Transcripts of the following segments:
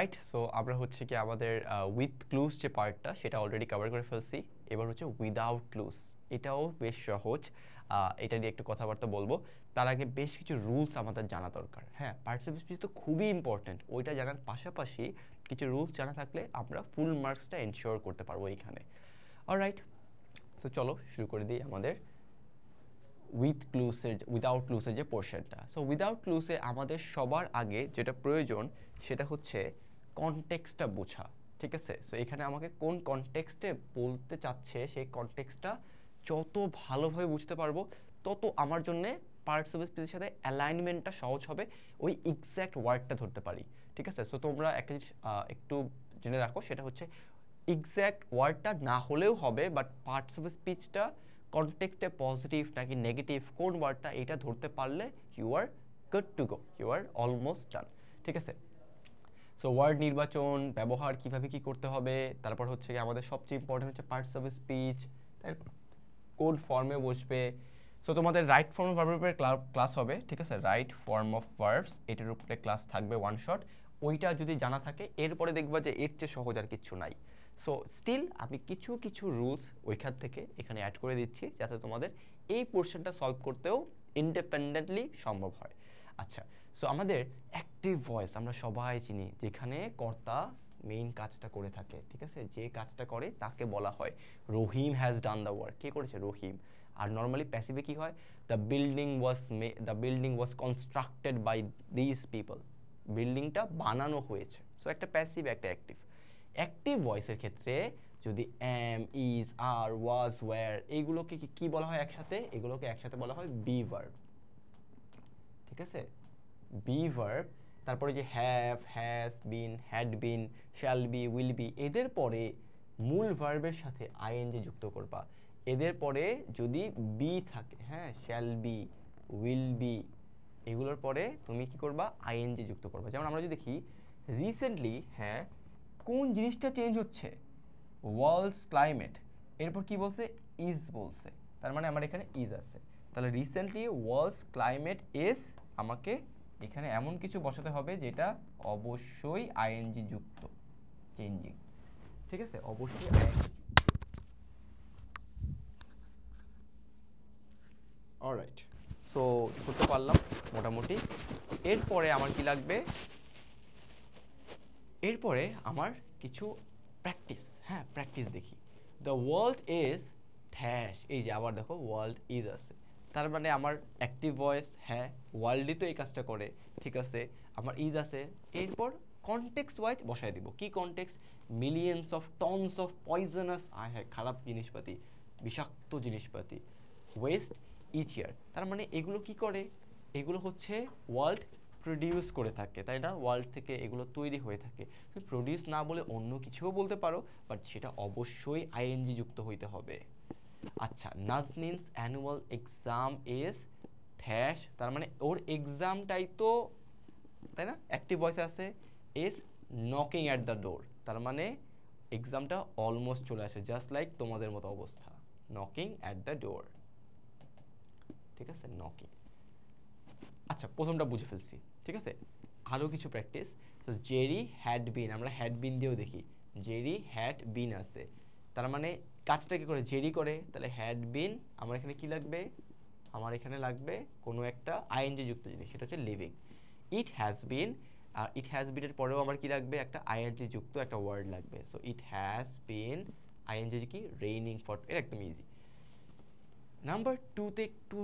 Alright, so আমরা হচ্ছে কি আমাদের উইথ ক্লুজ যে পার্টটা সেটা অলরেডি কভার করে ফেলছি। এবার হচ্ছে উইদাউট ক্লুজ, এটাও বেশ সহজ। এটা নিয়ে একটু কথাবার্তা বলবো। তার আগে বেশ কিছু রুলস আমাদের জানা দরকার। হ্যাঁ, পার্টস অফ স্পিচ তো খুবই ইম্পর্ট্যান্ট, ওইটা জানার পাশাপাশি কিছু রুলস জানা থাকলে আমরা ফুল মার্কসটা এনশিওর করতে পারবো এইখানে। অলরাইট, সো চলো শুরু করে দিই আমাদের উইদাউট ক্লুসের যে পোর্শনটা। সো উইদাউট ক্লুসে আমাদের সবার আগে যেটা প্রয়োজন সেটা হচ্ছে কনটেক্সটটা বোঝা। ঠিক আছে, সো এখানে আমাকে কোন কনটেক্সটে বলতে চাচ্ছে সেই কনটেক্সটটা যত ভালোভাবে বুঝতে পারবো তত আমার জন্য পার্টস অফ স্পিচের সাথে অ্যালাইনমেন্টটা সহজ হবে, ওই এক্স্যাক্ট ওয়ার্ডটা ধরতে পারি। ঠিক আছে, সো তোমরা একটা জিনিস একটু জেনে রাখো, সেটা হচ্ছে এক্স্যাক্ট ওয়ার্ডটা না হলেও হবে, বাট পার্টস অফ স্পিচটা কনটেক্সটে পজিটিভ নাকি নেগেটিভ কোন ওয়ার্ডটা এটা ধরতে পারলে you are good to go, you are almost done. ঠিক আছে, সো ওয়ার্ড নির্বাচন, ব্যবহার কিভাবে কি করতে হবে, তারপর হচ্ছে আমাদের সবচেয়ে ইম্পর্টেন্ট হচ্ছে পার্টস অফ স্পিচ, তারপর কোন ফর্মে বসবে। সো তোমাদের রাইট ফর্ম অফ ভার্বের উপরে ক্লাস হবে। ঠিক আছে, রাইট ফর্ম অফ ভার্বস এটার উপরে ক্লাস থাকবে ওয়ান শট। ওইটা যদি জানা থাকে এরপরে দেখবা যে এর চেয়ে সহজ আর কিছু নাই। সো স্টিল আমি কিছু কিছু রুলস ওইখান থেকে এখানে অ্যাড করে দিচ্ছি যাতে তোমাদের এই পোর্শনটা সলভ করতেও ইন্ডিপেন্ডেন্টলি সম্ভব হয়। আচ্ছা, সো আমাদের অ্যাক্টিভ ভয়েস আমরা সবাই চিনি, যেখানে কর্তা মেইন কাজটা করে থাকে। ঠিক আছে, যে কাজটা করে তাকে বলা হয় Rahim has done the work. কে করেছে? রহিম। আর নর্মালি প্যাসিভে কি হয়? The building was constructed by this people. বিল্ডিংটা বানানো হয়েছে। সো একটা প্যাসিভ, একটা অ্যাক্টিভ। অ্যাক্টিভ ভয়েসের ক্ষেত্রে যদি am, is, are, was, were এইগুলোকে কি বলা হয় একসাথে? এগুলোকে একসাথে বলা হয় বি ভার্ব। ঠিক আছে, বি ভার্ব। তারপরে যে have, has been, had been, shall be, will be, এদের পরে মূল ভার্বের সাথে আইএনজি যুক্ত করবা। এদের পরে যদি বি থাকে, হ্যাঁ, শ্যাল বি, উইল বি, এগুলোর পরে তুমি কি করবা? আইএনজি যুক্ত করবা। যেমন আমরা যদি দেখি রিসেন্টলি, হ্যাঁ, কোন জিনিসটা চেঞ্জ হচ্ছে? World's climate. এরপর কি বলছে? ইজ বলছে, তার মানে আমার এখানে ইজ আছে। তাহলে রিসেন্টলি ওয়ার্ল্ডস ক্লাইমেট ইজ, আমাকে এখানে এমন কিছু বসাতে হবে যেটা অবশ্যই আইএনজি যুক্ত, চেঞ্জিং। ঠিক আছে, অবশ্যই আইএনজি যুক্ত। অলরাইট, সো করতে পারলাম মোটামুটি। এরপরে আমার কি লাগবে? এরপরে আমার কিছু প্র্যাকটিস। হ্যাঁ, প্র্যাকটিস দেখি। দ্য ওয়ার্ল্ড ইজ থ্যাশ, এই যে আবার দেখো ওয়ার্ল্ড ইজ আছে, তার মানে আমার অ্যাক্টিভ ভয়েস, হ্যাঁ, ওয়ার্ল্ডই তো এই কাজটা করে। ঠিক আছে, আমার ইজ আছে। এরপর কনটেক্সট ওয়াইজ বসায় দিব। কি context? Millions of tonnes of poisonous, হ্যাঁ, খারাপ জিনিসপাতি, বিষাক্ত জিনিসপাতি, ওয়েস্ট ইচ ইয়ার। তার মানে এগুলো কি করে? এগুলো হচ্ছে ওয়ার্ল্ড প্রডিউস করে থাকে, তাই না? ওয়ার্ল্ড থেকে এগুলো তৈরি হয়ে থাকে। তুমি প্রডিউস না বলে অন্য কিছুও বলতে পারো, বাট সেটা অবশ্যই আইএনজি যুক্ত হইতে হবে। আচ্ছা, নাজনিনস অ্যানুয়াল এক্সাম ইজ থ্যাশ, তার মানে ওর এক্সামটাই তো, তাই না, অ্যাক্টিভ ভয়েসে আছে, is knocking at the door, তার মানে এক্সামটা অলমোস্ট চলে আসে, জাস্ট লাইক তোমাদের মতো অবস্থা, নকিং অ্যাট দ্য ডোর। ঠিক আছে, নকিং। আচ্ছা, প্রথমটা বুঝে ফেলছি। ঠিক আছে, আরও কিছু প্র্যাকটিস। তো জেরি হ্যাড বিন, আমরা হ্যাড বিন দিয়েও দেখি, জেরি হ্যাড বিন আছে, তার মানে কাজটা কি করে? জেরি করে, তাহলে হ্যাড বিন আমার এখানে কি লাগবে? আমার এখানে লাগবে কোনো একটা আইএনজি যুক্ত জিনিস, সেটা হচ্ছে লিভিং। ইট হ্যাজ বিন, আর ইট হ্যাজ বিনের পরেও আমার কি লাগবে? একটা আইএনজি যুক্ত একটা ওয়ার্ড লাগবে। So it has been, ING কি? রেইনিং ফর, এটা একদম ইজি। নাম্বার টুতে একটু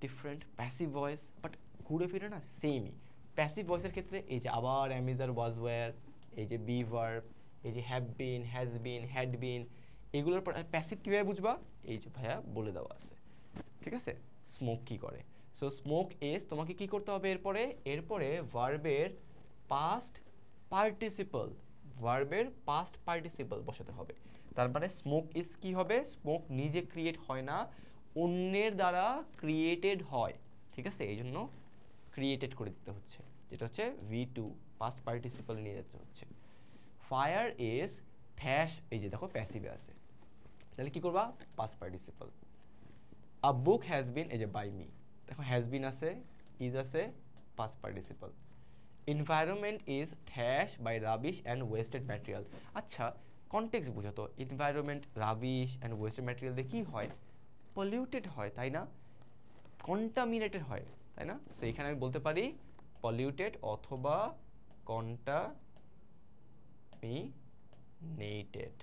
ডিফারেন্ট, প্যাসিভ ভয়েস, বাট ঘুরে ফিরে না সেমই। প্যাসিভ ভয়েসের ক্ষেত্রে এই যে আবার অ্যামিজার, ওয়াজ, ওয়্যার, এই যে বি ভার্ব, এই যে have been, has been, had been, এগুলোর পর প্যাসিভ কীভাবে বুঝবা? এই যে ভাইয়া বলে দেওয়া আছে। ঠিক আছে, স্মোক কি করে? সো স্মোক ইজ, তোমাকে কি করতে হবে এরপরে? এরপরে ভার্বের পাস্ট পার্টিসিপল, ভার্বের পাস্ট পার্টিসিপল বসাতে হবে। তার মানে স্মোক ইজ কি হবে? স্মোক নিজে ক্রিয়েট হয় না, অন্যের দ্বারা ক্রিয়েটেড হয়। ঠিক আছে, এই জন্য ক্রিয়েটেড করে দিতে হচ্ছে, যেটা হচ্ছে V2, পাস্ট পার্টিসিপল নিয়ে যাচ্ছে হচ্ছে। ফায়ার ইজ থ্যাশ, এই যে দেখো প্যাসিভে আছে, তাহলে কি করবা? Past participle. A book has been, এই যে বাই মি, দেখো হ্যাজ বিন আছে, ইজ আছে, past participle. Environment is dash by rubbish and wasted material. আচ্ছা, কনটেক্সট বুঝো তো, environment rubbish and wasted material দিয়ে কী হয়? পলিউটেড হয়, তাই না? কন্টামিনেটেড হয়, তাই না? সো এখানে আমি বলতে পারি পলিউটেড অথবা কন্টামিনেটেড,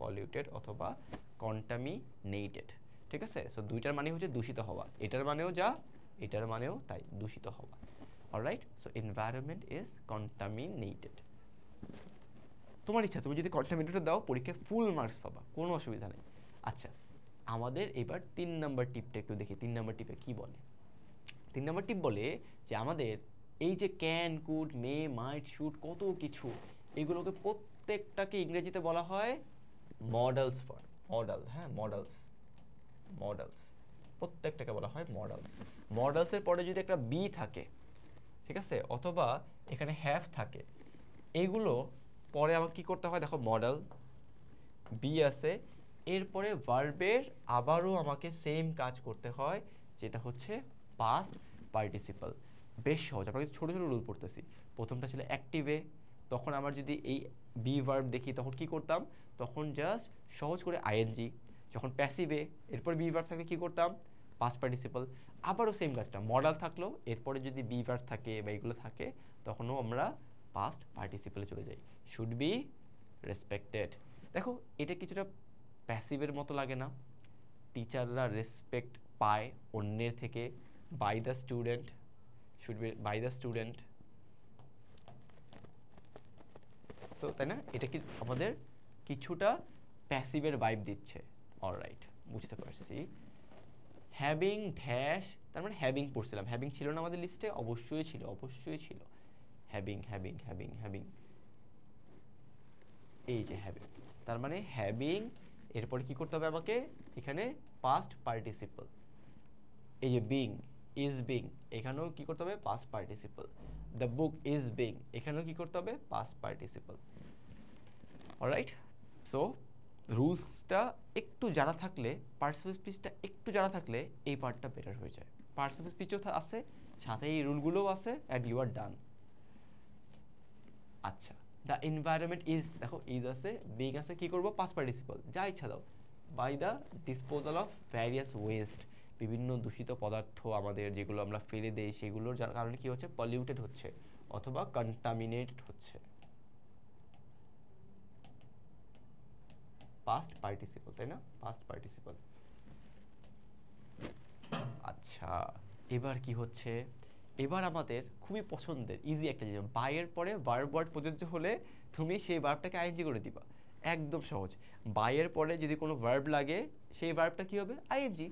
পলিউটেড অথবা কন্টামিনেটেড, ঠিক আছে? সো দুইটার মানে হচ্ছে দূষিত হওয়া, এটার মানেও যা, এটার মানেও তাই, দূষিত হওয়া। Alright, so environment is contaminated. তোমার ইচ্ছা, তুমি যদি কন্টামিনেটেড দাও পরীক্ষায় ফুল মার্কস পাবা, কোনো অসুবিধা নেই। আচ্ছা, আমাদের এবার 3 নাম্বার টিপটা একটু দেখি। 3 নাম্বার টিপে কি বলে? 3 নাম্বার টিপ বলে যে আমাদের এই যে can, could, may, might, should, কত কিছু, এগুলোকে প্রত্যেকটাকে ইংরেজিতে বলা হয় মডেলস ফর, মডেল, হ্যাঁ মডেলস, মডেলস, প্রত্যেকটাকে বলা হয় মডেলস। মডেলসের পরে যদি একটা বি থাকে, ঠিক আছে, অথবা এখানে হ্যাভ থাকে, এগুলো পরে আবার কি করতে হয় দেখো, মডেল বি আছে, এরপরে ভার্বের আবারও আমাকে সেম কাজ করতে হয়, যেটা হচ্ছে পাস্ট পার্টিসিপল। বেশ সহজ, আমরা ছোটো ছোটো রুল পড়তেছি। প্রথমটা ছিল অ্যাক্টিভে, তখন আমার যদি এই বি ভার্ব দেখি তখন কি করতাম, তখন জাস্ট সহজ করে আইএনজি। যখন প্যাসিভে এরপর বি ভার্ব থাকলে কী করতাম, পাস্ট পার্টিসিপল। আবারও সেম কাজটা, মডেল থাকলো এরপরে যদি বি ভার্ব থাকে বা এগুলো থাকে তখনও আমরা পাস্ট পার্টিসিপলে চলে যাই, শুড বি রেসপেক্টেড। দেখো এটা কিছুটা প্যাসিভের মতো লাগে না? টিচাররা রেসপেক্ট পায় অন্যের থেকে, by the student, should be by the student. So তাই না, এটা কি আমাদের কিছুটা প্যাসিভের ভাইব দিচ্ছে। অলরাইট, বুঝতে পারছি। হ্যাভিং ড্যাশ, তার মানে হ্যাভিং পড়ছিলাম, হ্যাভিং ছিল না আমাদের লিস্টে? অবশ্যই ছিল, অবশ্যই ছিল। হ্যাভিং হ্যাভিং হ্যাভিং হ্যাভিং, এই যে হ্যাভিং, তার মানে হ্যাভিং এরপরে কি করতে হবে আমাকে, এখানে পাস্ট পার্টিসিপল। এই যে বিং, ইজ বিং, এখানেও কি করতে হবে, past participle. The book is being, এখানেও কি করতে হবে, পাস্ট পার্টিসিপল। অলরাইট, সো রুলসটা একটু জানা থাকলে, পার্টস স্পিচটা একটু জানা থাকলে এই পার্টটা বেটার হয়ে যায়। পার্টস অফ স্পিচও আছে, সাথে এই রুলগুলোও আছে, অ্যান্ড ইউ আর ডান। আচ্ছা, দ্য এনভায়রনমেন্ট ইজ, দেখো ইজ আছে, বিং আছে, কি করবো, পাস্ট পার্টিসিপল, যা ইচ্ছা দাও। By the disposal of various waste, বিভিন্ন দূষিত পদার্থ আমাদের যেগুলো আমরা ফেলে দেই সেগুলোর যার কারণে কি হচ্ছে, পলিউটেড হচ্ছে অথবা কন্টামিনেটেড হচ্ছে। পাস্ট পার্টিসিপল, তাই না, পাস্ট পার্টিসিপল। আচ্ছা, এবার কি হচ্ছে, এবার আমাদের খুবই পছন্দের ইজি একটা জিনিস, বাইয়ের পরে ভার্ব ওয়ার্ড প্রযোজ্য হলে তুমি সেই ভার্বটাকে আইএনজি করে দিবা, একদম সহজ। বাইয়ের পরে যদি কোনো ভার্ব লাগে সেই ভার্বটা কি হবে, আইএনজি।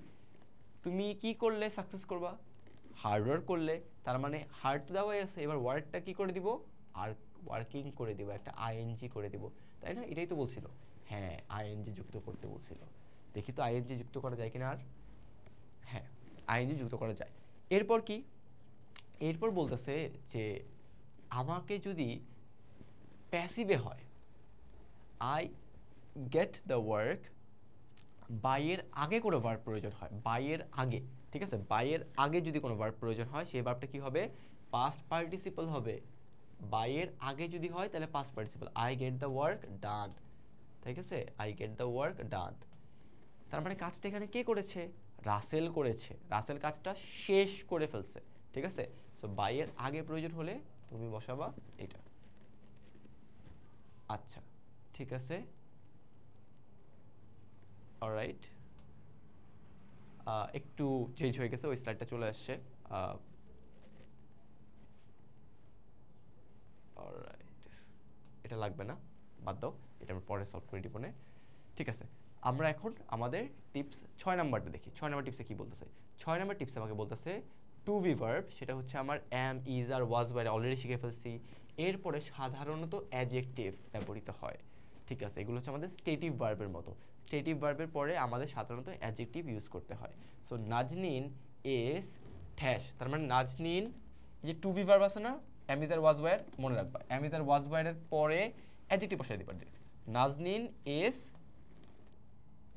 তুমি কি করলে সাকসেস করবা, হার্ড ওয়ার্ক করলে, তার মানে হার্ড তো দেওয়াই আছে, এবার ওয়ার্ডটা কি করে দিব, আর ওয়ার্কিং করে দিব, একটা আইএনজি করে দিব, তাই না? এটাই তো বলছিল, হ্যাঁ আইএনজি যুক্ত করতে বলছিল। দেখি তো আইএনজি যুক্ত করা যায় কিনা। আর হ্যাঁ, আইএনজি যুক্ত করা যায়। এরপর কি, এরপর বলতেছে যে আমাকে যদি প্যাসিভে হয়, আই গেট দ্য ওয়ার্ক, বাইয়ের আগে কোনো ভার্ব প্রয়োজন হয়, বাইয়ের আগে, ঠিক আছে, বাইয়ের আগে যদি কোনো ভার্ব প্রয়োজন হয় সেই ভার্বটা কি হবে, পাস্ট পার্টিসিপল হবে। বাইয়ের আগে যদি হয় তাহলে past participle, I get the work done, ঠিক আছে, I get the work done. তার মানে কাজটা এখানে কে করেছে, রাসেল করেছে, রাসেল কাজটা শেষ করে ফেলছে, ঠিক আছে। সো বাইয়ের আগে প্রয়োজন হলে তুমি বসাবা এটা। আচ্ছা, ঠিক আছে, অলরাইট, একটু চেঞ্জ হয়ে গেছে, ওই স্লাইডটা চলে আসছে। অলরাইট, এটা লাগবে না, বাদ দাও, এটা আমরা পরে সলভ করে দিব না। ঠিক আছে, আমরা এখন আমাদের টিপস 6 নাম্বারটা দেখি। 6 নাম্বার টিপসে কি বলতেছে, 6 নাম্বার টিপসে আমাকে বলতেছে টু বি ভার্ব, সেটা হচ্ছে আমার অ্যাম, ইজ আর ওয়াজ বাইরে অলরেডি শিখে ফেলছি। এরপরে সাধারণত অ্যাডজেক্টিভ ব্যবহৃত হয়, ঠিক আছে, এগুলো হচ্ছে আমাদের স্টেটিভ ভার্বের মতো। স্টেটিভ ভার্বের পরে আমাদের সাধারণত অ্যাডজেক্টিভ ইউজ করতে হয়। সো নাজনীন ইজ ঠ্যাশ, তার মানে নাজনীন, এই যে টু বি ভার্ব আছে না, অ্যাম, ইজ আর ওয়াজ ওয়ার, মনে রাখবা অ্যাম, ইজ আর ওয়াজ ওয়ারের পরে অ্যাডজেক্টিভ বসাই দিবা। নাজনীন ইজ,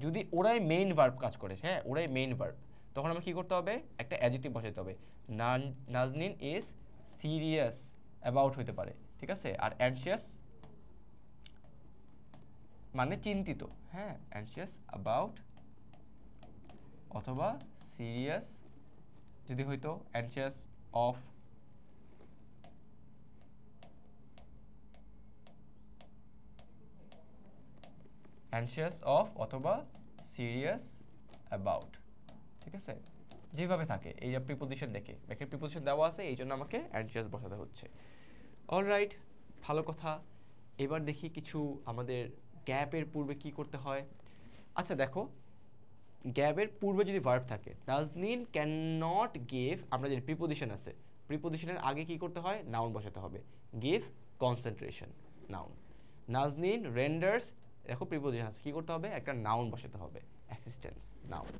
যদি ওরাই মেইন ভার্ব কাজ করে, হ্যাঁ ওরাই মেইন ভার্ব, তখন আমার কি করতে হবে, একটা অ্যাডজেক্টিভ বসাইতে হবে। নাজনীন ইজ সিরিয়াস অ্যাবাউট হইতে পারে, ঠিক আছে। আর অ্যানশিয়াস মানে চিন্তিত, হ্যাঁ, অ্যানশিয়াস অ্যাবাউট, অথবা সিরিয়াস যদি হইতো অ্যানশিয়াস অফ, অ্যানশিয়াস অফ অথবা সিরিয়াস অ্যাবাউট, ঠিক আছে। যেভাবে থাকে এই যে প্রিপোজিশন দেখে, ব্যাকের প্রিপোজিশন দেওয়া আছে, এই জন্য আমাকে অ্যানশিয়াস বসাতে হচ্ছে। অলরাইট, ভালো কথা। এবার দেখি কিছু আমাদের গ্যাপের পূর্বে কি করতে হয়। আচ্ছা দেখো, গ্যাপের পূর্বে যদি ভার্ব থাকে, নাজনীন ক্যান নট গিভ, আমরা যে প্রিপোজিশন আছে, প্রিপোজিশনের আগে কি করতে হয়, নাউন বসাতে হবে। Give concentration, noun. Nazneen renders, দেখো প্রিপোজিশন আছে, কি করতে হবে, একটা নাউন বসাতে হবে, assistance, noun.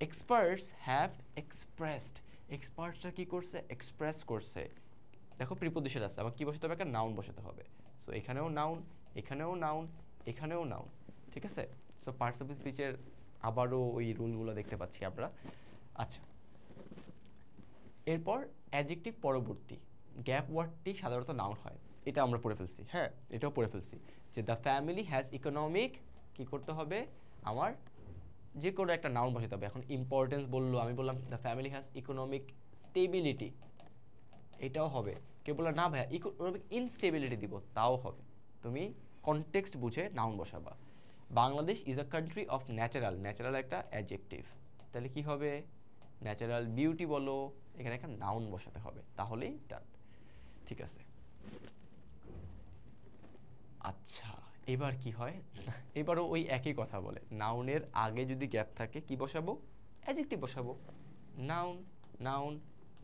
Experts have expressed, এক্সপার্টসরা কি করছে, এক্সপ্রেস করছে, দেখো প্রিপোজিশন আছে, আবার কি বসাতে হবে, একটা নাউন বসাতে হবে। সো এখানেও নাউন, এখানেও নাউন, এখানেও নাউন, ঠিক আছে। সো পার্টস অফ স্পিচের আবারও ওই রুলগুলো দেখতে পাচ্ছি আমরা। আচ্ছা, এরপর অ্যাডজেক্টিভ পরবর্তী গ্যাপ ওয়ার্ডটি সাধারণত নাউন হয়, এটা আমরা পড়ে ফেলছি, হ্যাঁ এটাও পড়ে ফেলছি, যে দ্য ফ্যামিলি হ্যাজ ইকোনমিক, কি করতে হবে, আমার যে কোনো একটা নাউন বসাতে হবে। এখন ইম্পর্টেন্স বললো, আমি বললাম the family has economic stability, এটাও হবে। কেউ বললো না ভাইয়া ইকোনমিক ইনস্টেবিলিটি দিব, তাও হবে। তুমি কনটেক্সট বুঝে নাউন বসাবা। Bangladesh is a country of natural, natural একটা অ্যাডজেক্টিভ, তাহলে কি হবে, ন্যাচারাল বিউটি বলো, এখানে একটা নাউন বসাতে হবে, তাহলেই ডান, ঠিক আছে। আচ্ছা, এবার কি হয়, এবারও ওই একই কথা বলে, নাউনের আগে যদি গ্যাপ থাকে কি বসাবো, অ্যাডজেক্টিভ বসাবো। নাউন, নাউন,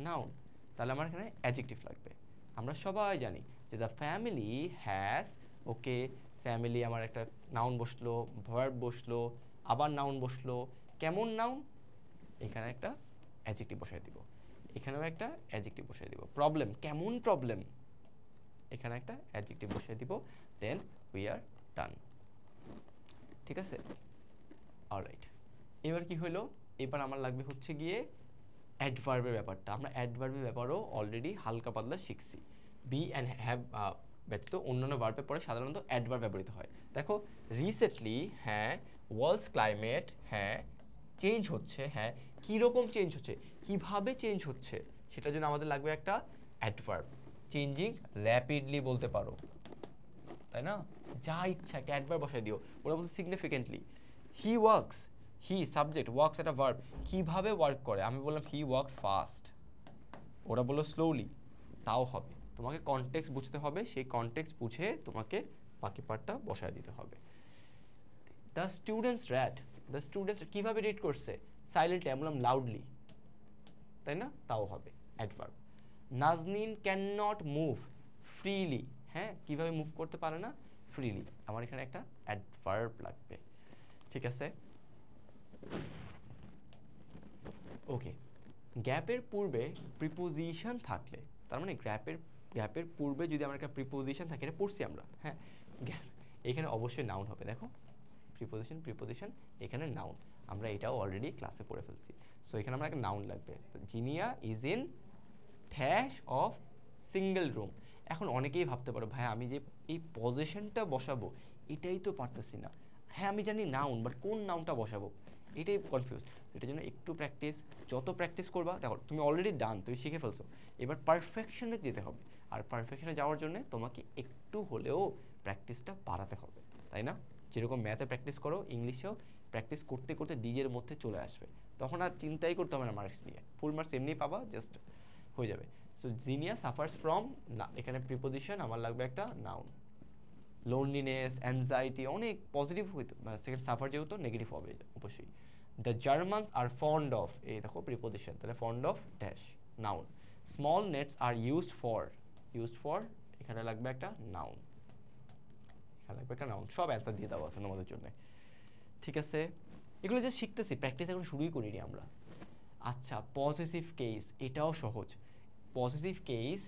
নাউন, তাহলে আমার এখানে অ্যাডজেক্টিভ লাগবে। আমরা সবাই জানি যে the family has, okay, family আমার একটা নাউন বসলো, ভার্ব বসলো, আবার নাউন বসলো, কেমন নাউন, এখানে একটা অ্যাডজেক্টিভ বসাই দিব, এখানেও একটা অ্যাডজেক্টিভ বসাই দিব। প্রবলেম, কেমন প্রবলেম, এখানে একটা অ্যাডজেক্টিভ বসাই দিব, দেন উই আর ডান, ঠিক আছে। অলরাইট, এবার কি হলো, এবার আমার লাগবে হচ্ছে গিয়ে অ্যাডভার্বের ব্যাপারটা। আমরা অ্যাডভার্বের ব্যাপারও অলরেডি হালকা পাতলা শিখছি। বি অ্যান্ড হ্যাভ ব্যতীত অন্যান্য ভার্বের পরে সাধারণত অ্যাডভার্ব ব্যবহৃত হয়। দেখো রিসেন্টলি, হ্যাঁ, ওয়ার্ল্ডস ক্লাইমেট, হ্যাঁ, চেঞ্জ হচ্ছে, হ্যাঁ, কীরকম চেঞ্জ হচ্ছে, কিভাবে চেঞ্জ হচ্ছে, সেটার জন্য আমাদের লাগবে একটা অ্যাডভার্ব। চেঞ্জিং র্যাপিডলি বলতে পারো, তাই না, যা ইচ্ছা একটা অ্যাডভার্ব বসাই দিও। ওরা বলছে significantly, he works, he subject, works একটা ভার্ব, কিভাবে ওয়ার্ক করে, আমি বললাম হি ওয়ার্কস ফাস্ট, ওরা বললো স্লোলি, তাও হবে। তোমাকে কনটেক্সট বুঝতে হবে, সেই কনটেক্সট বুঝে তোমাকে বাকি পার্টটা বসায় দিতে হবে। The students read, the students কীভাবে রিড করছে, সাইলেন্টলি, আমি বললাম লাউডলি, তাই না, তাও হবে adverb. Nazneen can not move freely, হ্যাঁ, কীভাবে মুভ করতে পারে না, ফ্রিলি, আমার এখানে একটা অ্যাডভার্ব লাগবে, ঠিক আছে। ওকে, গ্যাপের পূর্বে প্রিপোজিশন থাকলে, তার মানে গ্যাপের পূর্বে যদি আমার একটা প্রিপোজিশন থাকে, এটা পড়ছি আমরা, হ্যাঁ, গ্যাপ, এখানে অবশ্যই নাউন হবে। দেখো প্রিপোজিশন, এখানে নাউন, আমরা এটাও অলরেডি ক্লাসে পড়ে ফেলছি। সো এখানে আমার একটা নাউন লাগবে, Jinia is in dash of single room. এখন অনেকেই ভাবতে পারো ভাই আমি যে এই পজিশনটা বসাবো এটাই তো পারতেছি না, হ্যাঁ আমি জানি নাউন, বাট কোন নাউনটা বসাবো এটাই কনফিউজ। এটার জন্য একটু প্র্যাকটিস, যত প্র্যাকটিস করবা, দেখো তুমি অলরেডি ডান, তুমি শিখে ফেলছো, এবার পারফেকশনে যেতে হবে। আর পারফেকশনে যাওয়ার জন্য তোমাকে একটু হলেও প্র্যাকটিসটা বাড়াতে হবে, তাই না। যেরকম ম্যাথে প্র্যাকটিস করো, ইংলিশেও প্র্যাকটিস করতে করতে নিজের মধ্যে চলে আসবে, তখন আর চিন্তাই করতে হবে না মার্কস নিয়ে, ফুল মার্কস এমনি পাবা, জাস্ট হয়ে যাবে। সো জিনিয়া সাফার্স ফ্রম, না এখানে প্রিপোজিশন আমার লাগবে একটা নাউন। লোনলিনেস, অ্যাংজাইটি, অনেক পজিটিভ হইতে, সেকেন্ড সাফার যেহেতু নেগেটিভ হবে অবশ্যই। The Germans are fond of, এই দেখো প্রিপোজিশন, তাহলে fond of dash, noun. Small nets are used for, এখানে লাগবে একটা নাউন, এখানে লাগবে একটা নাউন। সব অ্যান্সার দিয়ে দেওয়া আছে তোমাদের জন্য, ঠিক আছে। এগুলো যে শিখতেছি, প্র্যাকটিস এখন শুরুই করিনি আমরা। আচ্ছা, পসেসিভ কেস, এটাও সহজ। পসেসিভ কেস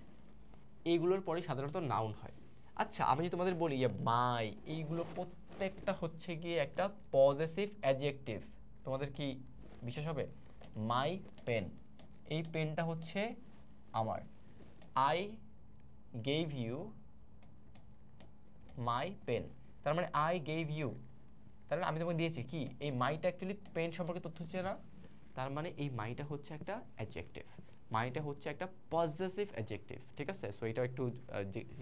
এইগুলোর পরে সাধারণত নাউন হয়। আচ্ছা, আমি যদি তোমাদের বলি মাই, এইগুলো প্রত্যেকটা হচ্ছে গিয়ে একটা পসেসিভ অ্যাডজেক্টিভ, তোমাদের কি বিশ্বাস হবে? মাই পেন, এই পেনটা হচ্ছে আমার। I gave you my pen, তার মানে আই গেভ ইউ, তার মানে আমি তোমাকে দিয়েছি কি, এই মাইটা অ্যাকচুয়ালি পেন সম্পর্কে তথ্য ছিল না, তার মানে এই মাইটা হচ্ছে একটা অ্যাডজেক্টিভ, মাইটা হচ্ছে একটা পজেসিভ অ্যাডজেক্টিভ, ঠিক আছে। সো এটাও একটু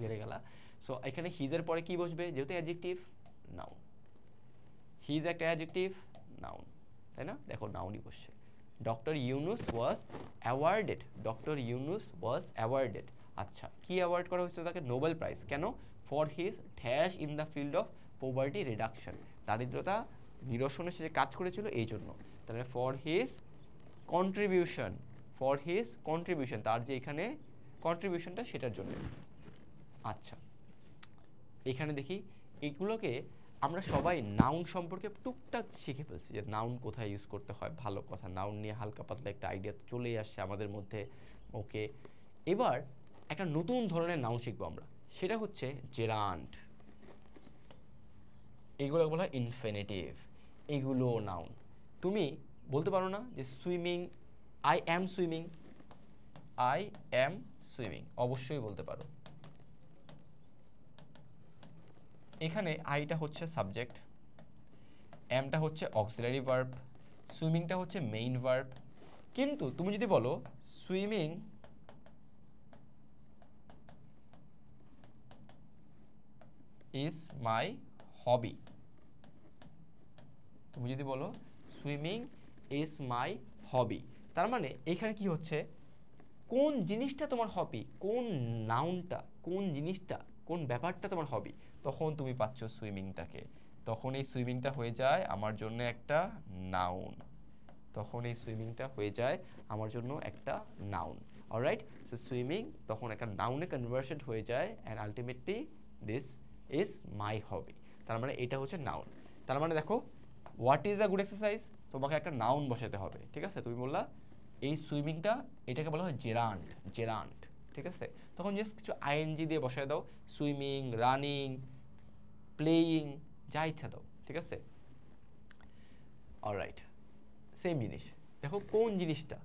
গেলে গেলা। সো এখানে হিজের পরে কি বসবে, যেহেতু অ্যাডজেক্টিভ, নাউন। হিজ একটা অ্যাডজেক্টিভ, নাউন, তাই না, দেখো নাউনই বসছে। Doctor Yunus was awarded, doctor Yunus was awarded, আচ্ছা কি অ্যাওয়ার্ড করা হয়েছিল তাকে, নোবেল প্রাইজ, কেন, for his dash in the field of poverty reduction, দারিদ্রতা নিরসনে সে যে কাজ করেছিল এই জন্য, তাহলে for his contribution, for his contribution, তার যে এখানে কন্ট্রিবিউশনটা সেটার জন্য। আচ্ছা এখানে দেখি এগুলোকে আমরা সবাই নাউন সম্পর্কে টুকটাক শিখে ফেলছি, যে নাউন কোথায় ইউজ করতে হয়, ভালো কথা, নাউন নিয়ে হালকা পাতলা একটা আইডিয়া চলেই আসছে আমাদের মধ্যে। ওকে, এবার একটা নতুন ধরনের নাউন শিখবো আমরা, সেটা হচ্ছে জেরান্ড, এগুলো বলা হয় ইনফিনিটিভ, এগুলো নাউন। তুমি বলতে পারো না যে swimming, I am swimming, I am swimming, অবশ্যই বলতে পারো। এখানে আইটা হচ্ছে সাবজেক্ট, অ্যামটা হচ্ছে অক্সিলারি ভার্ব, সুইমিংটা হচ্ছে মেইন ভার্ব। কিন্তু তুমি যদি বলো সুইমিং ইজ মাই হবি, তুমি যদি বলো সুইমিং ইজ মাই হবি, তার মানে এখানে কি হচ্ছে, কোন জিনিসটা তোমার হবি, কোন নাউনটা, কোন জিনিসটা, কোন ব্যাপারটা তোমার হবি, তখন তুমি পাচ্ছ সুইমিংটাকে, তখন এই সুইমিংটা হয়ে যায় আমার জন্য একটা নাউন, তখন এই সুইমিংটা হয়ে যায় আমার জন্য একটা নাউন। অলরাইট, সো সুইমিং তখন একটা নাউনে কনভার্সন হয়ে যায়, and ultimately this is my hobby, তার মানে এটা হচ্ছে নাউন। তার মানে দেখো what is a good exercise, তোমাকে একটা নাউন বসাতে হবে, ঠিক আছে। তুমি বললা এই সুইমিংটা, এটাকে বলা হয় জেরান্ট, জেরান্ট, ঠিক আছে। তখন জাস্ট কিছু আইএনজি দিয়ে বসায় দাও, সুইমিং, রানিং, প্লেয়িং, যা ইচ্ছা দাও, ঠিক আছে। অলরাইট, সেম জিনিস, দেখো কোন জিনিসটা,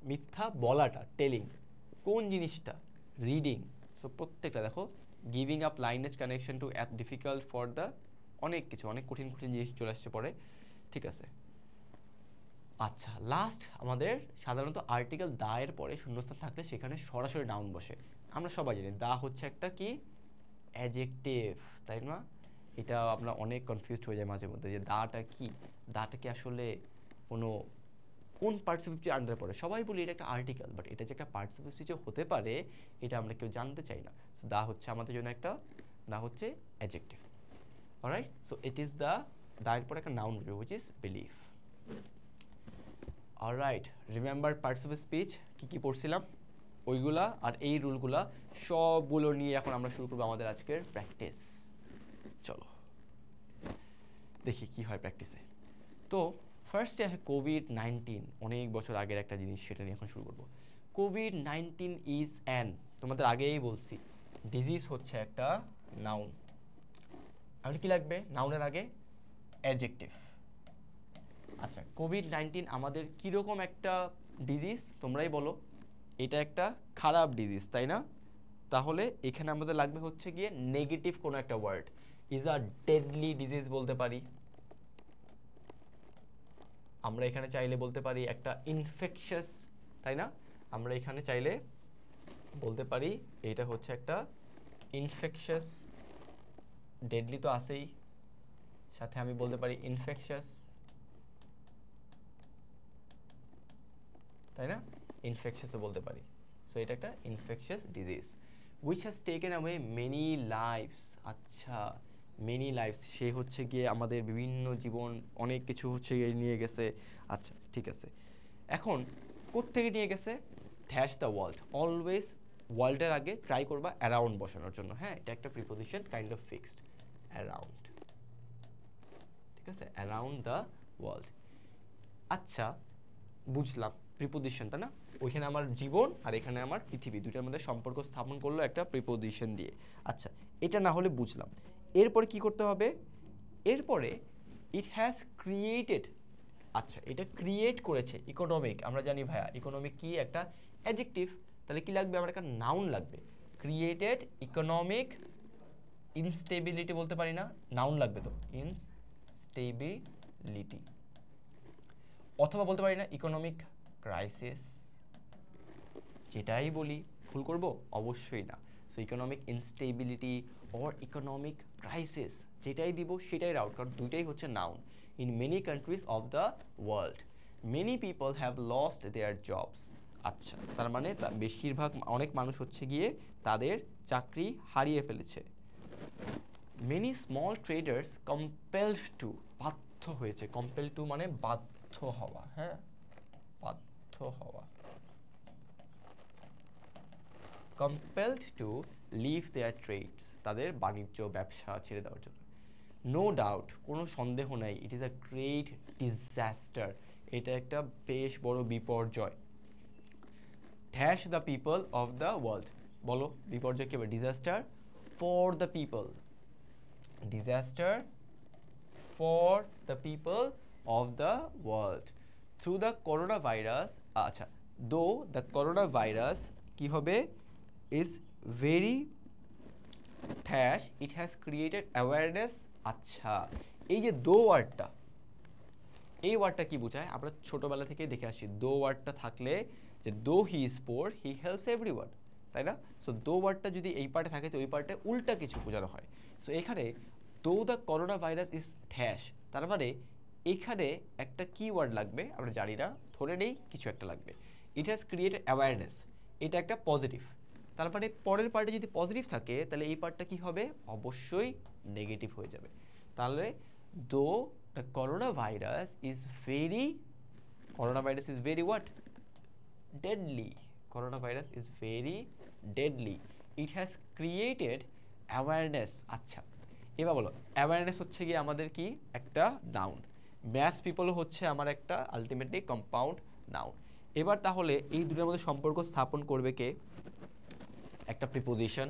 মিথ্যা বলাটা টেলিং, কোন জিনিসটা রিডিং, সো প্রত্যেকটা দেখো giving up lineage connection to app difficult for the, অনেক কিছু, অনেক কঠিন কঠিন জিনিস চলে আসছে পরে, ঠিক আছে। আচ্ছা লাস্ট আমাদের সাধারণত আর্টিকেল দা এর পরে শূন্যস্থান থাকলে সেখানে সরাসরি নাউন বসে, আমরা সবাই জানি দা হচ্ছে একটা কি অ্যাডজেক্টিভ, তাই না। এটা আমরা অনেক কনফিউজড হয়ে যায় মাঝে মধ্যে যে দাটা কি, দাটা কি আসলে কোনো কোন পার্টস অফ স্পিচের আন্ডারে পড়ে, সবাই বলি এটা একটা আর্টিকেল, বাট এটা যে একটা পার্টস অফ স্পিচও হতে পারে এটা আমরা কেউ জানতে চাই না। সো দা হচ্ছে আমাদের জন্য একটা, দা হচ্ছে adjective. Alright, so it is the, the এর পরে একটা নাউন বলবে which is believe. Alright, remember parts of speech কী কী পড়ছিলাম ওইগুলা, আর এই রুলগুলা সবগুলো নিয়ে এখন আমরা শুরু করবো আমাদের আজকের প্র্যাকটিস। চলো দেখি কি হয় প্র্যাকটিসে। তো ফার্স্টে আসে কোভিড-19, অনেক বছর আগের একটা জিনিস, সেটা নিয়ে এখন শুরু করবো। কোভিড-19 ইজ অ্যান, তোমাদের আগেই বলছি ডিজিজ হচ্ছে একটা নাউন, আর কি লাগবে নাউনের আগে, অ্যাডজেক্টিভ। আচ্ছা কোভিড-19 আমাদের কীরকম একটা ডিজিজ তোমরাই বলো, এটা একটা খারাপ ডিজিজ তাই না, তাহলে এখানে আমাদের লাগবে হচ্ছে গিয়ে নেগেটিভ কোনো একটা word, is a deadly disease বলতে পারি আমরা, এখানে চাইলে বলতে পারি একটা ইনফেকশাস, তাই না, আমরা এখানে চাইলে বলতে পারি এটা হচ্ছে একটা ইনফেকশাস, ডেডলি তো আছেই, সাথে আমি বলতে পারি ইনফেকশাস, তাই না, ইনফেকশাসও বলতে পারি। সো এটা একটা infectious disease which has taken away many lives. আচ্ছা মেনি লাইভস, সে হচ্ছে গিয়ে আমাদের বিভিন্ন জীবন, অনেক কিছু হচ্ছে গিয়ে নিয়ে গেছে। আচ্ছা ঠিক আছে, এখন কোত্থেকে নিয়ে গেছে, ড্যাশ দ্য ওয়ার্ল্ড, অলওয়েজ ওয়ার্ল্ডের আগে ট্রাই করবা অ্যারাউন্ড বসানোর জন্য, হ্যাঁ এটা একটা preposition kind of fixed, around, ঠিক আছে, অ্যারাউন্ড দ্য ওয়ার্ল্ড। আচ্ছা বুঝলাম প্রিপোজিশন, তাই না, ওইখানে আমার জীবন আর এখানে আমার পৃথিবী, দুটার মধ্যে সম্পর্ক স্থাপন করলো একটা প্রিপোজিশন দিয়ে। আচ্ছা এটা না হলে বুঝলাম, এরপরে কি করতে হবে, এরপরে ইট হ্যাজ ক্রিয়েটেড, আচ্ছা এটা ক্রিয়েট করেছে, ইকোনমিক, আমরা জানি ভাইয়া ইকোনমিক কি একটা অ্যাডজেক্টিভ, তাহলে কি লাগবে, আমার একটা নাউন লাগবে, ক্রিয়েটেড ইকোনমিক ইনস্টেবিলিটি বলতে পারি না, নাউন লাগবে তো, ইনস্টেবিলিটি, অথবা বলতে পারি না ইকোনমিক ক্রাইসিস, যেটাই বলি ভুল করব অবশ্যই না। So economic instability or economic crisis যেটাই দিব সেটাই রাউট, কারণ দুইটাই হচ্ছে noun. In many countries of the world many people have lost their jobs. আচ্ছা, তার মানে বেশিরভাগ অনেক মানুষ হচ্ছে গিয়ে তাদের চাকরি হারিয়ে ফেলেছে। Many small traders compelled to, বাধ্য হয়েছে, কম্পেল টু মানে বাধ্য হওয়া, হ্যাঁ বাধ্য হওয়া, compelled to leave their trades, তাদের বাণিজ্য ব্যবসা ছেড়ে দেওয়ার জন্য। নো ডাউট, কোনো সন্দেহ নাই, it is a great disaster, এটা একটা বেশ বড় বিপর্যয়। Dash the people of the world, বলো বিপর্যয় কি হবে? Disaster for the people, disaster for the people of the world through the corona virus. আচ্ছা, দো দ্য করোনা ভাইরাস কি হবে? is very dash it has created awareness। আচ্ছা, এই যে দো ওয়ার্ডটা, এই ওয়ার্ডটা কি বোঝায়? আমরা ছোটবেলা থেকে দেখে আসছি দো ওয়ার্ডটা থাকলে যে দো he is poor he helps everyone, তাই না? সো দো ওয়ার্ডটা যদি এই পার্টে থাকে তো ওই পার্টে উল্টা কিছু বোঝানো হয়। সো এখানে দো the corona virus is dash, তার মানে এখানে একটা কি ওয়ার্ড লাগবে আমরা জানি না, ধরে নেই কিছু একটা লাগবে। ইট হ্যাজ ক্রিয়েটেড অ্যাওয়ারনেস, এটা একটা পজিটিভ, তার মানে পরের পার্টে যদি পজিটিভ থাকে তাহলে এই পার্টটা কি হবে? অবশ্যই নেগেটিভ হয়ে যাবে। তাহলে দো the corona virus is very, corona virus is very what? Deadly, corona virus is very deadly, it has created awareness. আচ্ছা, এবার বলো অ্যাওয়ারনেস হচ্ছে গিয়ে আমাদের কি একটা নাউন, ম্যাস পিপলও হচ্ছে আমার একটা আলটিমেটলি কম্পাউন্ড নাউন। এবার তাহলে এই দুটোর মধ্যে সম্পর্ক স্থাপন করবে কে? একটা প্রিপোজিশন।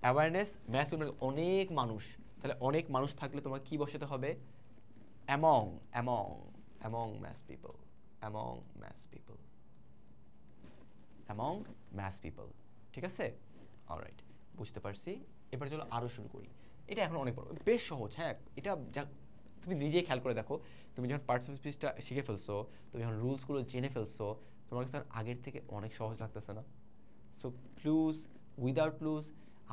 অ্যাওয়ারনেস ম্যাস পিপল অনেক মানুষ, তাহলে অনেক মানুষ থাকলে তোমার কি বসাতে হবে? Among, among, among mass people, among mass people, among mass people, ঠিক আছে? অলরাইট, বুঝতে পারছি। এবার চলো আরও শুরু করি। এটা এখন অনেক বড়, বেশ সহজ, হ্যাঁ এটা যা তুমি নিজেই খেয়াল করে দেখো, তুমি যখন পার্টস অফ স্পিচটা শিখে ফেলছো, তুমি যখন রুলসগুলো জেনে ফেলছো, তোমার কাছে আগের থেকে অনেক সহজ লাগতেছে না? সো ক্লুজ, উইদাউট ক্লুজ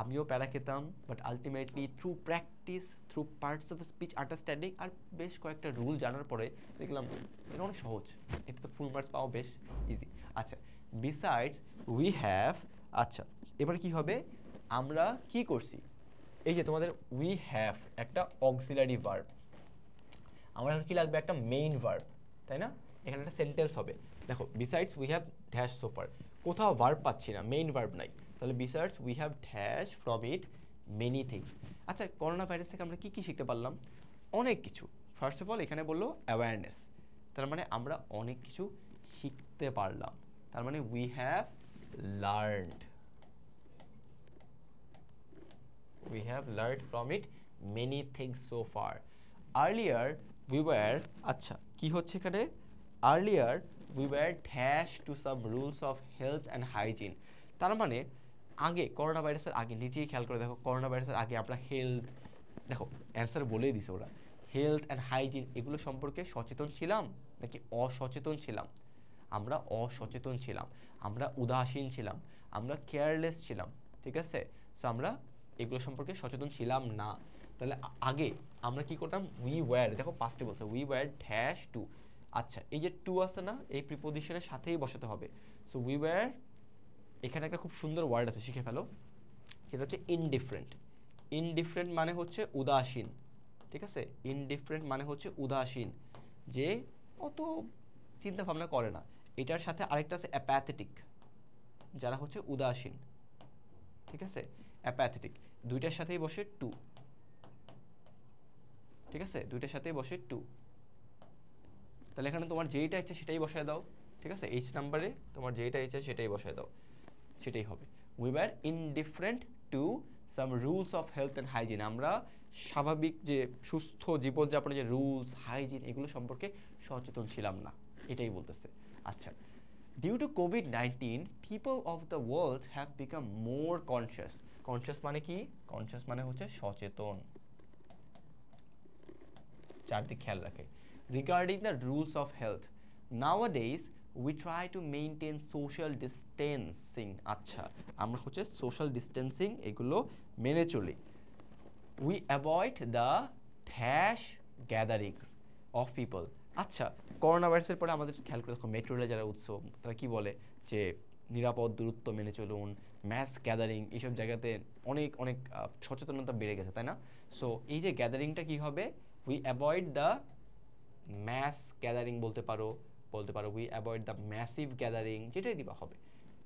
আমিও প্যারা খেতাম, but ultimately through practice, through parts of speech understanding আর বেশ কয়েকটা রুল জানার পরে দেখলাম এটা অনেক সহজ, এটা তো ফুল মার্কস পাওয়া বেশ ইজি। আচ্ছা, বিসাইডস উই হ্যাভ, আচ্ছা এবার কি হবে? আমরা কি করছি? এই যে তোমাদের উই হ্যাভ একটা অক্সিলারি ভার্ব, আমার এখন কি লাগবে? একটা মেইন ভার্ব, তাই না? এখানে একটা সেন্টেন্স হবে। দেখো বিসাইডস উই হ্যাভ ড্যাশ সোফার, কোথাও ভার্ব পাচ্ছি না, মেইন ভার্ব নাই, তাহলে besides we have dash from it many things. আচ্ছা, করোনা ভাইরাস থেকে আমরা কি কি শিখতে পারলাম? অনেক কিছু। ফার্স্ট অফ অল এখানে বললো অ্যাওয়ারনেস, তার মানে আমরা অনেক কিছু শিখতে পারলাম, তার মানে we have learned, we have learned from it many things so far. Earlier we were, আচ্ছা কি হচ্ছে এখানে? Earlier we were dash to some rules of health and hygiene, তার মানে আগে করোনা ভাইরাসের আগে, নিজেই খেয়াল করে দেখো করোনা ভাইরাসের আগে আমরা হেলথ, দেখো অ্যান্সার বলেই দিছে ওরা, হেলথ অ্যান্ড হাইজিন এগুলো সম্পর্কে সচেতন ছিলাম নাকি অসচেতন ছিলাম? আমরা অসচেতন ছিলাম, আমরা উদাসীন ছিলাম, আমরা কেয়ারলেস ছিলাম, ঠিক আছে? সো আমরা এগুলো সম্পর্কে সচেতন ছিলাম না। তাহলে আগে আমরা কি করতাম? উই ওয়্যার, দেখো পাস্টে বলছে উই ওয়্যার ড্যাশ টু। আচ্ছা, এই যে টু আছে না, এই প্রিপোজিশনের সাথেই বসাতে হবে। সো উই ওয়্যার, এখানে একটা খুব সুন্দর ওয়ার্ড আছে, শিখে ফেলো, সেটা হচ্ছে ইনডিফারেন্ট। ইনডিফারেন্ট মানে হচ্ছে উদাসীন, ঠিক আছে? ইনডিফারেন্ট মানে হচ্ছে উদাসীন, যে অত চিন্তা ভাবনা করে না। এটার সাথে আরেকটা আছে অ্যাপ্যাথেটিক, যারা হচ্ছে উদাসীন, ঠিক আছে? অ্যাপ্যাথেটিক, দুইটার সাথেই বসে টু, ঠিক আছে? দুইটার সাথেই বসে টু। তাহলে এখানে তোমার যেইটা ইচ্ছে সেটাই বসায় দাও, ঠিক আছে? এইচ নাম্বারে তোমার যেইটা ইচ্ছে সেটাই বসায় দাও, সেটাই হবে। We were indifferent to some rules of health and hygiene, আমরা স্বাভাবিক যে সুস্থ জীবনযাপনের যে রুলস হাইজিন এগুলো সম্পর্কে সচেতন ছিলাম না, এটাই বলতেছে। আচ্ছা, ডিউ টু কোভিড-19 people of the world have become more conscious. Conscious মানে কি? কনসিয়াস মানে হচ্ছে সচেতন, চারদিক খেয়াল রাখে। Regarding the rules of health nowadays we try to maintain social distancing. আচ্ছা, আমরা হচ্ছে সোশ্যাল ডিস্টেন্সিং এগুলো মেনে চলি। We avoid the dash gatherings of people. আচ্ছা, করোনা ভাইরাসের পরে আমাদের খেয়াল করে দেখো মেট্রো রেলে যারা উৎসব তারা কি বলে যে নিরাপদ দূরত্ব মেনে চলুন, ম্যাস গ্যাদারিং, এইসব জায়গাতে অনেক অনেক সচেতনতা বেড়ে গেছে, তাই না? সো এই যে গ্যাদারিংটা কি হবে? We avoid the mass gathering বলতে পারো we avoid the massive gathering, যেটাই দিবা হবে,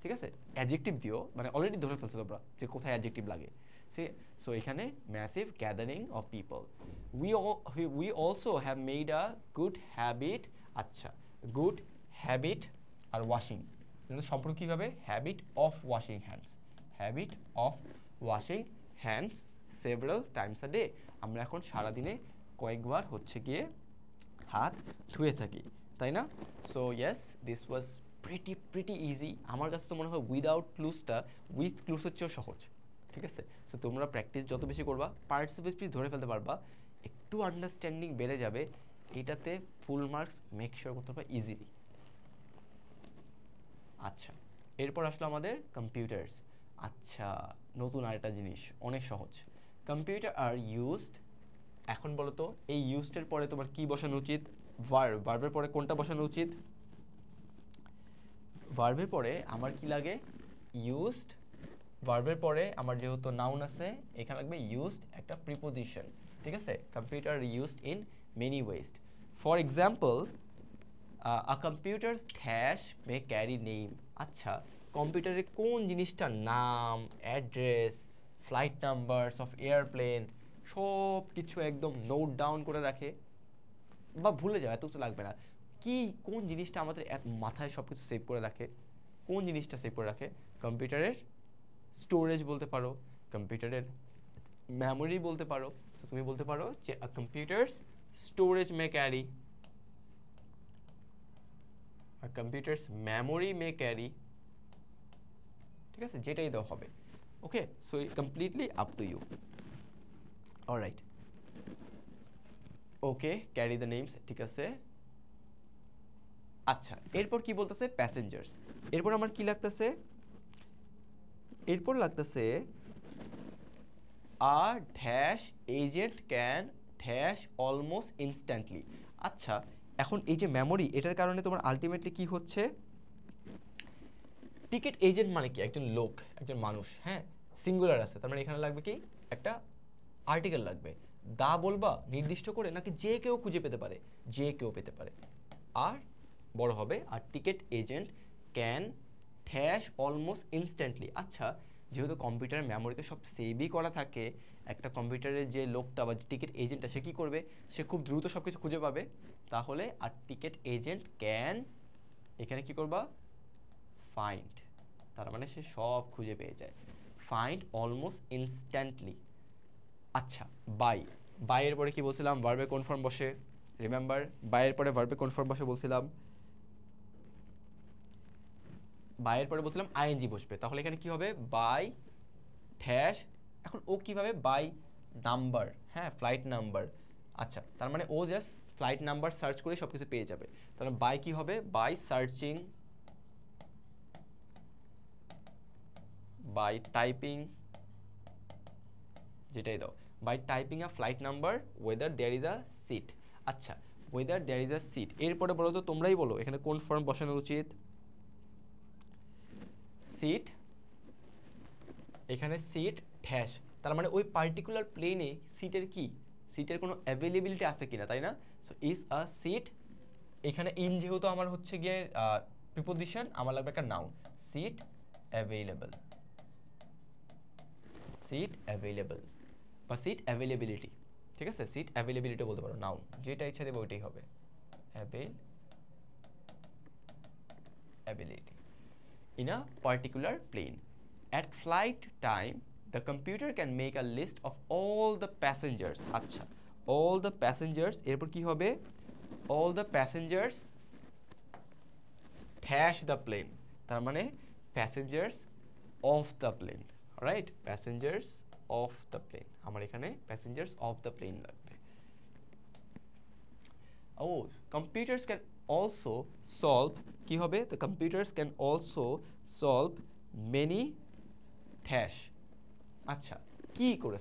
ঠিক আছে? অ্যাডজেক্টিভ দিও, মানে অলরেডি ধরে ফেলছো তোমরা যে কোথায় অ্যাডজেক্টিভ লাগে। সো এখানে massive gathering of people. We also have made a good habit. আচ্ছা, গুড হ্যাবিট আর ওয়াশিং সম্পর্ক কীভাবে? Habit of washing hands, habit of washing hands several Times a day. আমরা এখন সারাদিনে কয়েকবার হচ্ছে গিয়ে হাত ধুয়ে থাকি, তাই না? So yes, this was pretty easy. আমার কাছে তো মনে হয় উইদাউট ক্লুজটা উইথ ক্লুজের চেয়েও সহজ, ঠিক আছে? সো তোমরা প্র্যাকটিস যত বেশি করবা পার্টিসিপেট ধরে ফেলতে পারবা, একটু আন্ডারস্ট্যান্ডিং বেড়ে যাবে, এটাতে ফুল মার্কস মেক শিওর করতে পারবা ইজিলি। আচ্ছা, এরপর আসলো আমাদের কম্পিউটার্স। আচ্ছা, নতুন আরেকটা জিনিস, অনেক সহজ। Computer are used. এখন বলো তো এই ইউজডের পরে তোমার কি বসানো উচিত? ভার্ব। ভার্বের পরে কোনটা বসানো উচিত? ভার্বের পরে আমার কি লাগে? ইউজড। ভার্বের পরে আমার যেহেতু নাউন আছে এখানে লাগবে ইউজড একটা প্রিপোজিশন, ঠিক আছে? Computer used in many ways. For example a computer dash May carry name. আচ্ছা, কম্পিউটারে কোন জিনিসটা নাম, address, flight numbers of airplane সব কিছু একদম নোট ডাউন করে রাখে, বা ভুলে যাও, এত কিছু লাগবে না। কি কোন জিনিসটা আমাদের মাথায় সব কিছু সেভ করে রাখে? কোন জিনিসটা সেভ করে রাখে? কম্পিউটারের স্টোরেজ বলতে পারো, কম্পিউটারের মেমোরি বলতে পারো। সো তুমি বলতে পারো যে a computers storage may carry, আর কম্পিউটারস মেমোরি মে ক্যারি, ঠিক আছে? যেটাই দাও হবে। Okay, so completely up to you. Alright, okay, carry the names, ঠিক আছে। আচ্ছা, এরপর কি বলতেছে? প্যাসেঞ্জার্স। এরপর আমার কি লাগতেছে? এরপর লাগতেছে a dash agent can dash almost instantly. আচ্ছা, এখন এই যে মেমোরি, এটার কারণে তোমার আলটিমেটলি কি হচ্ছে? টিকিট এজেন্ট মানে কি? একজন লোক, একজন মানুষ, হ্যাঁ, সিঙ্গুলার আছে, তার মানে এখানে লাগবে কি? একটা আর্টিকেল লাগবে। দা বলবা নির্দিষ্ট করে, নাকি যে কেউ খুঁজে পেতে পারে? যে কেউ পেতে পারে, আর বড় হবে। আর ticket agent can dash almost instantly. আচ্ছা, যেহেতু কম্পিউটারের মেমোরিতে সব সেভই করা থাকে, একটা কম্পিউটারের যে লোকটা বা যে টিকিট এজেন্টটা সে কী করবে? সে খুব দ্রুত সব কিছু খুঁজে পাবে। তাহলে আর টিকিট এজেন্ট ক্যান, এখানে কি করবা? ফাইন্ড, তার মানে সে সব খুঁজে পেয়ে যায়। Find almost instantly. আচ্ছা, বাই। বাইয়ের পরে কি বলছিলাম? ভার্বে কোন ফর্ম বসে? রিমেম্বার, বাইয়ের পরে ভার্বে কোন ফর্ম বসে বলছিলাম? বাইয়ের পরে বলছিলাম আইএনজি বসবে। তাহলে এখানে কি হবে? By dash. এখন ও কিভাবে? বাই নাম্বার, হ্যাঁ, ফ্লাইট নাম্বার। আচ্ছা, তার মানে ও জাস্ট ফ্লাইট নাম্বার সার্চ করে সব কিছু পেয়ে যাবে। তাহলে বাই কি হবে? বাই সার্চিং, বাই টাইপিং, যেটাই দাও, by typing a flight number whether there is a seat. আচ্ছা, whether there is a seat, এরপরে বলো তো, তোমরাই বলো এখানে কোন ফর্ম বসানো উচিত? সিট, এখানে সিট ড্যাশ, তার মানে ওই পার্টিকুলার প্লেনে সিটের কি? সিটের কোনো অ্যাভেলেবিলিটি আছে কিনা, তাই না? সো ইজ আ সিট, এখানে ইন যেহেতু আমার হচ্ছে গিয়ে প্রিপোজিশন, আমার লাগবে একটা noun, seat available, seat available বা সিট অ্যাভেলেবিলিটি, ঠিক আছে? সিট অ্যাভেলেবিলিটি বলতে পারো, নাউন, যেটা ইচ্ছা দেবে ওইটাই হবে। Availability in a particular plane. At flight time, the computer can make a list of all the passengers. আচ্ছা, all the passengers, এরপর কি হবে? all the passengers dash the plane, তার মানে passengers of the plane, right, passengers of the plane, আমার এখানে passengers of the plane লাগবে। ও কম্পিউটার্স ক্যান অলসো সলভ, কি হবে, the computers can also solve many dash. আচ্ছা, কি করে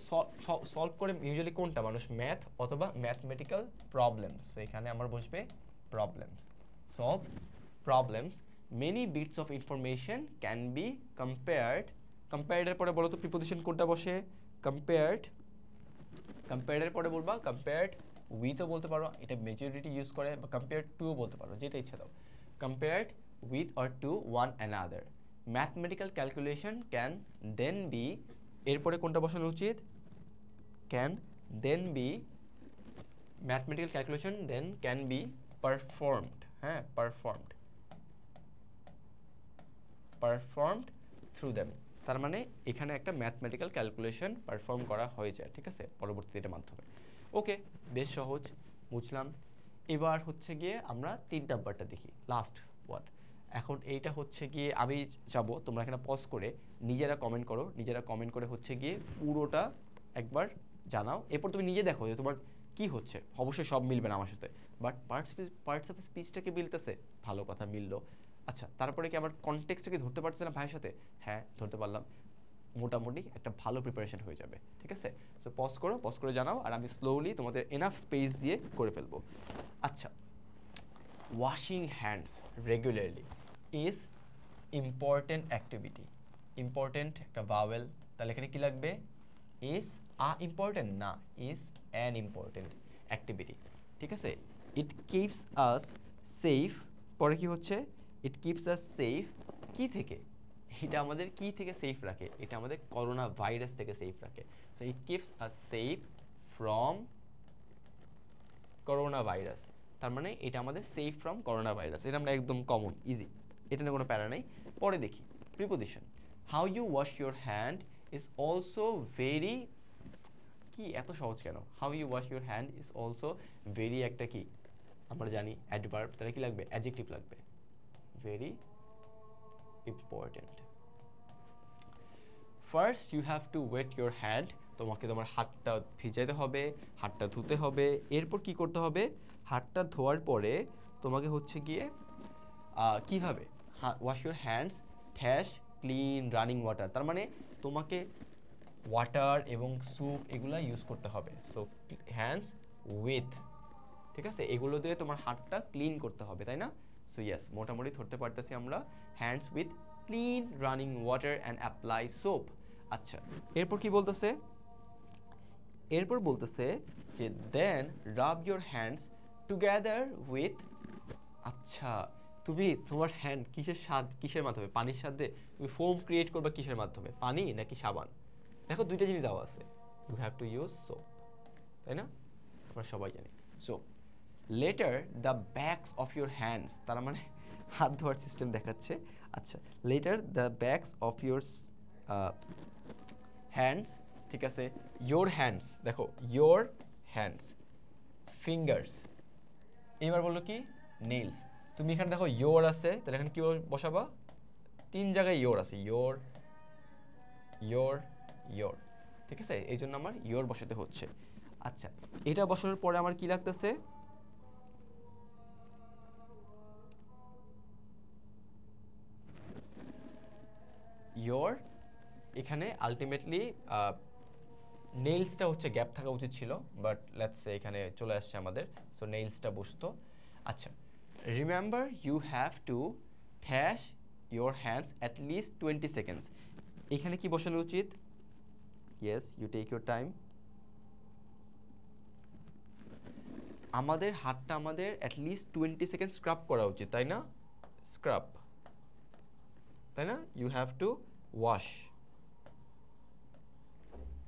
সলভ করে ইউজুয়ালি কোনটা মানুষ, ম্যাথ অথবা ম্যাথমেটিক্যাল প্রবলেমস, এখানে আমার বসবে problems, solve problems, many bits of information can be compared, কম্পেয়ার্ডের পরে বলো তো প্রিপোজিশন কোনটা বসে, কম্পেয়ার্ড, কম্পেয়ার্ডের পরে বলবা কম্পেয়ার্ড উইথও বলতে পারো, এটা মেজরিটি ইউজ করে, বা কম্পেয়ার্ড টুও বলতে পারো, যেটা ইচ্ছা দাও, compared with or to one another, mathematical calculation can then be, এরপরে কোনটা বসানো উচিত, can then be, mathematical calculation then can be performed, হ্যাঁ পারফর্মড, পারফর্মড থ্রু দেম, তার মানে এখানে একটা ম্যাথমেটিক্যাল ক্যালকুলেশন পারফর্ম করা হয়ে যায়, ঠিক আছে, পরবর্তীতে এটার মাধ্যমে। ওকে, বেশ সহজ, বুঝলাম। এবার হচ্ছে গিয়ে আমরা 3 নাম্বারটা দেখি, লাস্ট ওয়ান। এখন এইটা হচ্ছে গিয়ে আমি যাব, তোমরা এখানে পজ করে নিজেরা কমেন্ট করো, নিজেরা কমেন্ট করে হচ্ছে গিয়ে পুরোটা একবার জানাও, এরপর তুমি নিজে দেখো যে তোমার কি হচ্ছে, অবশ্যই সব মিলবে না আমার সাথে, বাট পার্টস অফ স্পিচটাকে মিলতেছে, ভালো কথা মিললো। আচ্ছা, তারপরে কি আবার কনটেক্সটটাকে ধরতে পারছে না ভাইয়ের সাথে, হ্যাঁ ধরতে পারলাম, মোটামুটি একটা ভালো প্রিপারেশন হয়ে যাবে, ঠিক আছে। সো পজ করো, পজ করে জানাও, আর আমি স্লোলি তোমাদের এনাফ স্পেস দিয়ে করে ফেলবো। আচ্ছা, washing hands regularly is important activity, important একটা ভাওয়েল, তাহলে এখানে কি লাগবে, ইজ ইম্পর্টেন্ট না, ইজ অ্যান ইম্পর্টেন্ট অ্যাক্টিভিটি, ঠিক আছে। ইট কিপস আস সেফ, পরে কি হচ্ছে, ইট কিপস আস সেফ, কি থেকে, এটা আমাদের কি থেকে সেফ রাখে, এটা আমাদের করোনা ভাইরাস থেকে সেফ রাখে, so it keeps us safe from corona virus, তার মানে এটা আমাদের সেফ ফ্রম করোনা ভাইরাস, এটা আমরা একদম কমন ইজি, এটা নিয়ে কোনো প্যারা নেই। পরে দেখি preposition, how you wash your hand is also very, কি এত সহজ কেন, how you wash your hand is also very একটা কি আমরা জানি অ্যাডভার্ব, তাহলে কি লাগবে, অ্যাডজেক্টিভ লাগবে, very important. First you have to wet your hand, তোমাকে তোমার হাতটা ভিজাতে হবে, হাতটা ধুতে হবে, এরপর কি করতে হবে, হাতটা ধোয়ার পরে তোমাকে হচ্ছে গিয়ে কিভাবে, wash your hands dash clean running water, তার মানে তোমাকে ওয়াটার এবং স্যুপ এগুলো ইউজ করতে হবে, সো হ্যান্ডস উইথ, ঠিক আছে, এগুলো দিয়ে তোমার হাতটা ক্লিন করতে হবে, তাই না। সো ইয়েস, মোটামুটি ধরতে পারতেছি আমরা, hands with clean running water and apply soap. আচ্ছা, এরপর কি বলতেছে, এরপর বলতেছে যে then rub your hands together with, আচ্ছা তুমি তোমার হ্যান্ড কিসের মাধ্যমে, পানির সাথে তুমি ফোম ক্রিয়েট করবে কিসের মাধ্যমে, পানি নাকি সাবান, দেখো দুইটা জিনিস দেওয়া আছে, you have to use soap, তাই না, আমরা সবাই জানি। So lather the backs of your hands, তার মানে হাত ধোয়ার সিস্টেম দেখাচ্ছে। আচ্ছা, lather the backs of your hands, ঠিক আছে, ইয়োর হ্যান্ডস, দেখো ইয়োর হ্যান্ডস, ফিঙ্গার্স, এইবার বললো কি নেইলস, তুমি এখানে দেখো ইয়োর আছে, তাহলে এখানে কি বসাবা, 3 জায়গায় ইয়োর আছে, ইয়োর ইয়োর ইয়োর, ঠিক আছে, এই জন্য আমার ইয়োর বসাতে হচ্ছে। আচ্ছা, এটা বসানোর পরে আমার কি লাগতেছে, ইয়োর, এখানে আলটিমেটলি নেইলসটা হচ্ছে গ্যাপ থাকা উচিত ছিল, বাট লেটস সে এখানে চলে আসছে আমাদের, সো নেইলসটা বসতো। আচ্ছা, remember you have to dash your hands at least 20 seconds, এখানে কি বসানো উচিত, yes you take your time, আমাদের হাতটা আমাদের অ্যাট লিস্ট 20 সেকেন্ড স্ক্রাব করা উচিত, তাই না, স্ক্রাব, তাই না, you have to wash,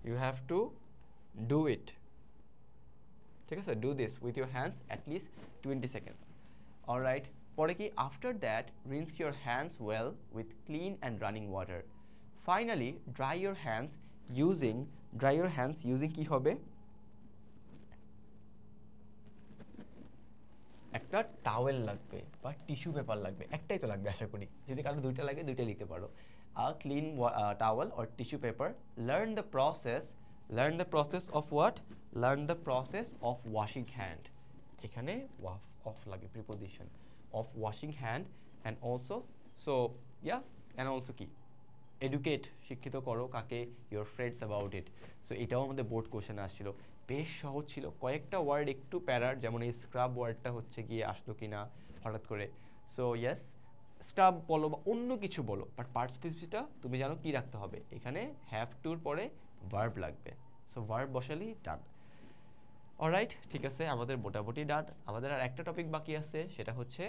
you have to do it, ঠিক আছে, do this with your hands at least 20 seconds, all right। পরে কি, after that rinse your hands well with clean and running water, finally dry your hands using কি হবে, একটা একটা towel লাগবে বা টিস্যু পেপার লাগবে, একটাই তো লাগবে আশা করি, যদি কারো দুইটা লাগে দুইটা লিখতে পারো। আ clean towel or tissue paper, learn the process of what, learn the process of washing hand, এখানে অফ লাগে preposition, of washing hand and also, so yeah and also কি, এডুকেট, শিক্ষিত করো কাকে, your friends about it. So এটাও আমাদের board question আসছিল, বেশ সহজ ছিল, কয়েকটা ওয়ার্ড একটু প্যারার, যেমন এই স্ক্রাব ওয়ার্ডটা হচ্ছে গিয়ে আসলো কিনা হঠাৎ করে। সো ইয়েস, স্ক্রাব বলো বা অন্য কিছু বলো, বাট পার্টিসিপেশনটা তুমি জানো কি রাখতে হবে, এখানে হ্যাভ টুর পরে ভার্ব লাগবে, সো ভার্ব বসালেই ডান। অলরাইট, ঠিক আছে, আমাদের মোটামুটি ডান। আমাদের আর একটা টপিক বাকি আছে, সেটা হচ্ছে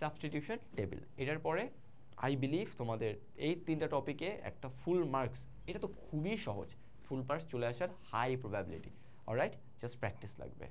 সাবস্টিটিউশন টেবিল। এটার পরে আই বিলিভ তোমাদের এই তিনটা টপিকে একটা ফুল মার্কস, এটা তো খুবই সহজ, ফুল মার্কস চলে আসার high probability. Alright, just practice লাগবে।